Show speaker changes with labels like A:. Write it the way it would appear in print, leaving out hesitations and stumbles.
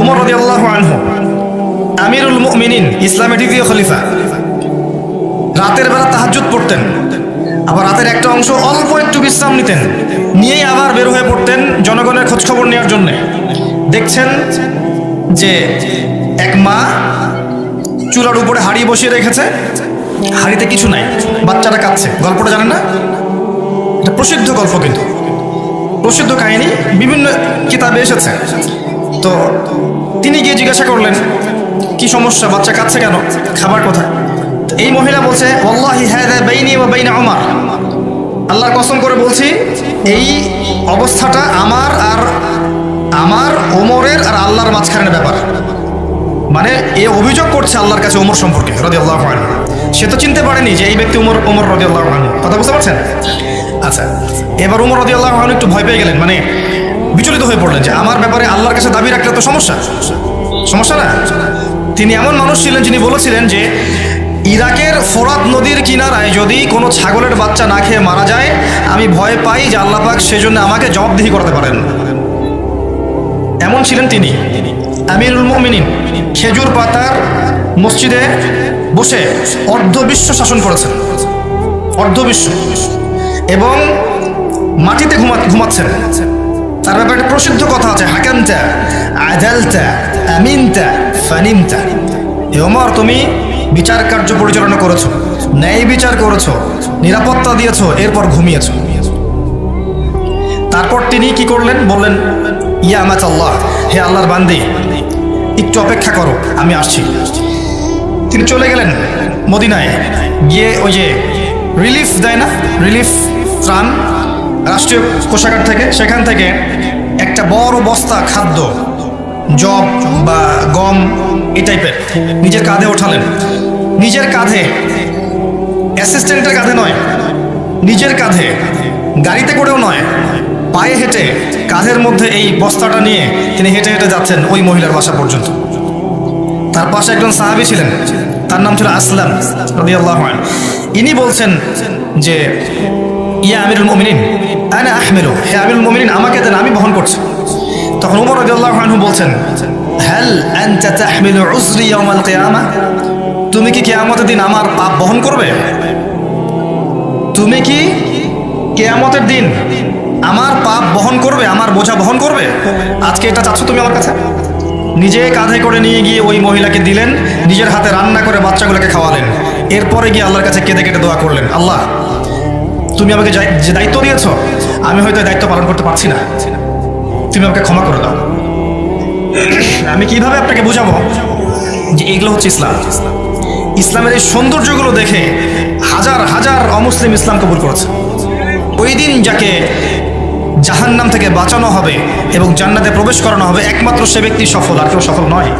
A: উমর রাদিয়াল্লাহু আনহু আমিরুল মুমিনিন, ইসলামের দ্বিতীয় খলিফা। রাতের বেলা তাহাজ্জুদ পড়তেন, আবার রাতের একটা অংশ অল্প একটু বিশ্রাম নিতেন, নিয়েই আবার বের হয়ে পড়তেন জনগণের খোঁজখবর নেওয়ার জন্যে। দেখছেন যে এক মা চুলার উপরে হাঁড়ি বসিয়ে রেখেছে, হাঁড়িতে কিছু নাই, বাচ্চাটা কাঁদছে। গল্পটা জানেন না? এটা প্রসিদ্ধ গল্প, কিন্তু প্রসিদ্ধ কাহিনী, বিভিন্ন কিতাবে এসেছে। তো তিনি গিয়ে জিজ্ঞাসা করলেন, কি সমস্যা, বাচ্চা কাঁদছে কেন, খাবার কোথায়? এই মহিলা বলছে, ওয়াল্লাহি হাযা বাইনি ওয়া বাইনা উমর, আল্লাহর কসম করে বলছি এই অবস্থাটা আমার ওমরের আর আল্লাহর মাঝখানের ব্যাপার। মানে এ অভিযোগ করছে আল্লাহর কাছে ওমর সম্পর্কে রাদিয়াল্লাহু আনহু। সে তো চিনতে পারেনি যে এই ব্যক্তি ওমর রাদিয়াল্লাহু আনহু। কথা বুঝতে পারছেন? আচ্ছা, এবার ওমর রাদিয়াল্লাহু আনহু একটু ভয় পেয়ে গেলেন, মানে বিচলিত হয়ে পড়লেন যে আমার ব্যাপারে আল্লাহর কাছে দাবি রাখলে তো সমস্যা না। তিনি এমন মানুষ ছিলেন যিনি বলেছিলেন যে ইরাকের ফোরাত নদীর কিনারায় যদি কোনো ছাগলের বাচ্চা না খেয়ে মারা যায়, আমি ভয় পাই যে আল্লাহ পাক সেজন্য আমাকে জবাবদিহি করতে পারেন। এমন ছিলেন তিনি, আমিরুল মুমিনিন। খেজুর পাতার মসজিদে বসে অর্ধবিশ্ব শাসন করেছেন, অর্ধবিশ্ব, এবং মাটিতে ঘুমাচ্ছেন। তার ব্যাপারে একটা প্রসিদ্ধ কথা আছে, হাকামতা আদালতা আমিনতা ফানিমতা। হে ওমর, তুমি বিচার কার্য পরিচালনা করেছো, ন্যায় বিচার করেছো, নিরাপত্তা দিয়েছো, এরপর ঘুমিয়েছো। তারপর তিনি কি করলেন? বললেন, ইয়া আমাতাল্লাহ, হে আল্লাহর বান্দি, একটু অপেক্ষা করো, আমি আসছি। তিনি চলে গেলেন মদিনায়, গিয়ে ওই যে রিলিফ দেয় না, রিলিফ ত্রাণ রাষ্ট্রীয় কোষাগার থেকে, সেখান থেকে একটা বড় বস্তা খাদ্য, জব বা গম এই টাইপের নিজের কাঁধে ওঠালেন। নিজের কাঁধে, অ্যাসিস্ট্যান্টের কাঁধে নয়, নিজের কাঁধে, গাড়িতে করেও নয়, পায়ে হেঁটে কাঁধের মধ্যে এই বস্তাটা নিয়ে তিনি হেঁটে হেঁটে যাচ্ছেন ওই মহিলার বাসা পর্যন্ত। তার পাশে একজন সাহাবী ছিলেন, তার নাম ছিল আসলাম রাদিয়াল্লাহু আনহু। ইনি বলছেন যে, ইয়া আমিরুল মুমিনিন আনা আহমিলু, হে আমিরুল মুমিনিন, আমাকে দেন, আমি বহন করছি। তখন ওমর রাদিয়াল্লাহু আনহু বলছেন, হাল আনতা তাহমিলু উযরি ইয়াওমাল কিয়ামাহ, তুমি কি কিয়ামতের দিন আমার পাপ বহন করবে? তুমি কি কিয়ামতের দিন আমার পাপ বহন করবে, আমার বোঝা বহন করবে? আজকে এটা চাচ্ছ তুমি আমার কাছে? নিজে কাঁধে করে নিয়ে গিয়ে ওই মহিলাকে দিলেন, নিজের হাতে রান্না করে বাচ্চাগুলোকে খাওয়ালেন। এরপরে গিয়ে আল্লাহর কাছে কেঁদে কেটে দোয়া করলেন, আল্লাহ, তুমি আমাকে যে দায়িত্ব দিয়েছ, আমি হয়তো দায়িত্ব পালন করতে পারছি না, তুমি আমাকে ক্ষমা করে দাও। আমি কিভাবে আপনাকে বুঝাবো যে এগুলো হচ্ছে ইসলাম? ইসলামের এই সৌন্দর্যগুলো দেখে হাজার হাজার অমুসলিম ইসলাম কবুল করেছে। ওই দিন যাকে জাহান্নাম থেকে বাঁচানো হবে এবং জান্নাতে প্রবেশ করানো হবে, একমাত্র সে ব্যক্তি সফল, আর কেউ সফল নয়।